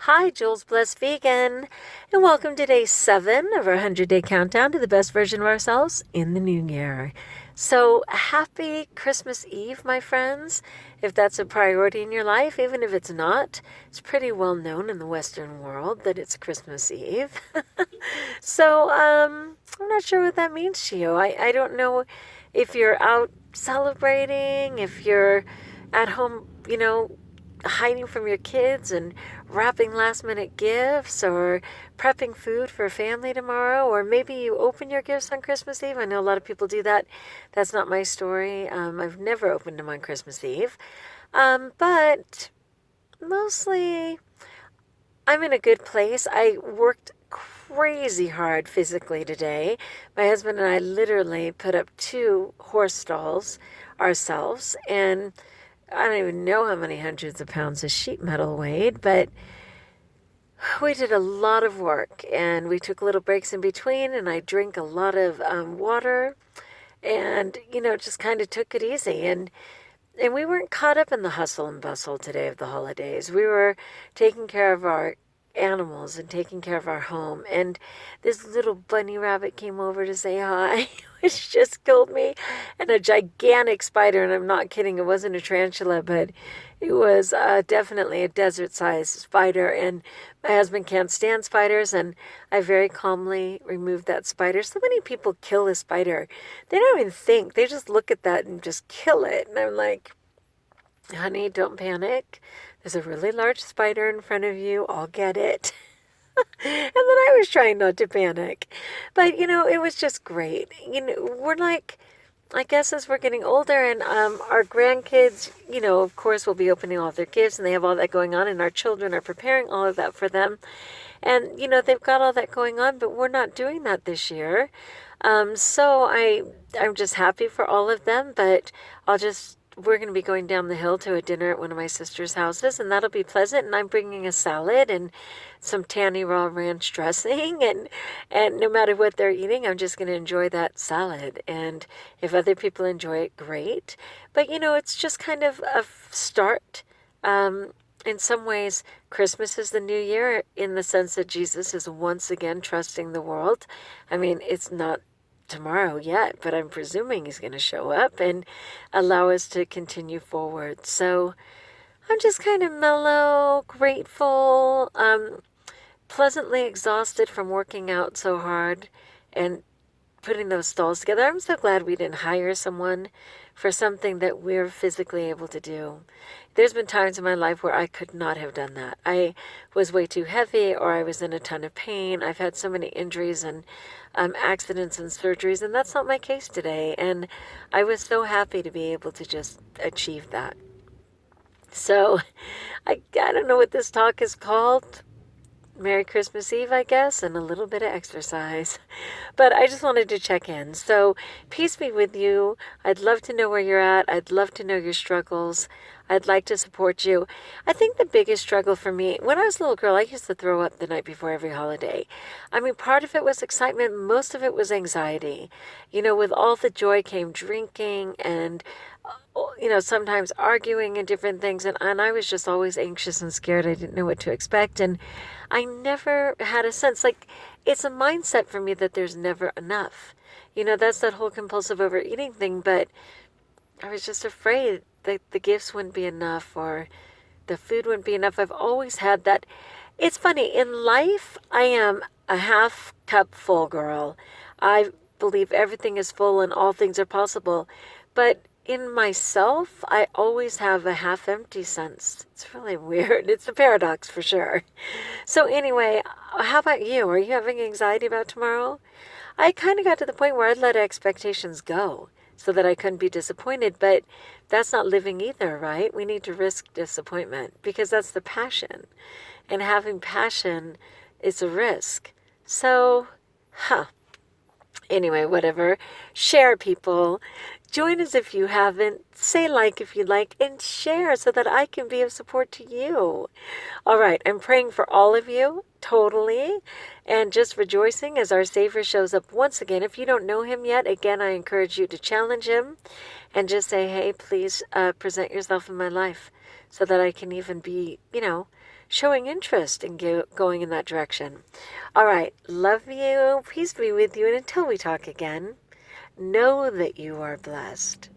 Hi, Jules Blessed Vegan, and welcome to day 7 of our 100-day countdown to the best version of ourselves in the new year. So, happy Christmas Eve, my friends. If that's a priority in your life, even if it's not, it's pretty well known in the Western world that it's Christmas Eve. So, I'm not sure what that means to you. I don't know if you're out celebrating, if you're at home, hiding from your kids and wrapping last minute gifts or prepping food for family tomorrow, or maybe you open your gifts on Christmas Eve. I know a lot of people do that. That's not my story. I've never opened them on Christmas Eve. But mostly I'm in a good place. I worked crazy hard physically today. My husband and I literally put up 2 horse stalls ourselves, and I don't even know how many hundreds of pounds of sheet metal weighed, but we did a lot of work and we took little breaks in between, and I drink a lot of water and, just kind of took it easy. And we weren't caught up in the hustle and bustle today of the holidays. We were taking care of our animals and taking care of our home. And this little bunny rabbit came over to say hi, which just killed me. And a gigantic spider, and I'm not kidding, it wasn't a tarantula, but it was definitely a desert-sized spider. And my husband can't stand spiders, and I very calmly removed that spider. So many people kill a spider. They don't even think. They just look at that and just kill it. And I'm like, honey, don't panic. There's a really large spider in front of you. I'll get it. And then I was trying not to panic. But, it was just great. We're like, I guess as we're getting older, and our grandkids, of course, will be opening all their gifts, and they have all that going on, and our children are preparing all of that for them. And, they've got all that going on, but we're not doing that this year. So I'm just happy for all of them, but we're going to be going down the hill to a dinner at one of my sister's houses, and that'll be pleasant. And I'm bringing a salad and some Tanny Raw Ranch dressing, and no matter what they're eating, I'm just going to enjoy that salad. And if other people enjoy it, great. But it's just kind of a start. In some ways, Christmas is the new year in the sense that Jesus is once again trusting the world. I mean, it's not tomorrow yet, but I'm presuming he's going to show up and allow us to continue forward. So I'm just kind of mellow, grateful, pleasantly exhausted from working out so hard and putting those stalls together. I'm so glad we didn't hire someone for something that we're physically able to do. There's been times in my life where I could not have done that. I was way too heavy, or I was in a ton of pain. I've had so many injuries and accidents and surgeries, and that's not my case today. And I was so happy to be able to just achieve that. So I don't know what this talk is called. Merry Christmas Eve, I guess, and a little bit of exercise. But I just wanted to check in. So peace be with you. I'd love to know where you're at. I'd love to know your struggles. I'd like to support you. I think the biggest struggle for me, when I was a little girl, I used to throw up the night before every holiday. I mean, part of it was excitement. Most of it was anxiety. With all the joy came drinking and sometimes arguing and different things. And I was just always anxious and scared. I didn't know what to expect. And I never had a sense, like, it's a mindset for me that there's never enough. That's that whole compulsive overeating thing. But I was just afraid that the gifts wouldn't be enough or the food wouldn't be enough. I've always had that. It's funny. In life, I am a half cup full girl. I believe everything is full and all things are possible. But in myself, I always have a half empty sense. It's really weird. It's a paradox for sure. So anyway, how about you? Are you having anxiety about tomorrow? I kind of got to the point where I'd let expectations go so that I couldn't be disappointed, but that's not living either, right? We need to risk disappointment because that's the passion. And having passion is a risk. So, anyway, whatever. Share, people. Join us if you haven't. Say like if you like, and share so that I can be of support to you. All right, I'm praying for all of you, totally, and just rejoicing as our Savior shows up once again. If you don't know him yet, again, I encourage you to challenge him and just say, hey, please present yourself in my life so that I can even be, showing interest in going in that direction. All right. Love you. Peace be with you. And until we talk again, know that you are blessed.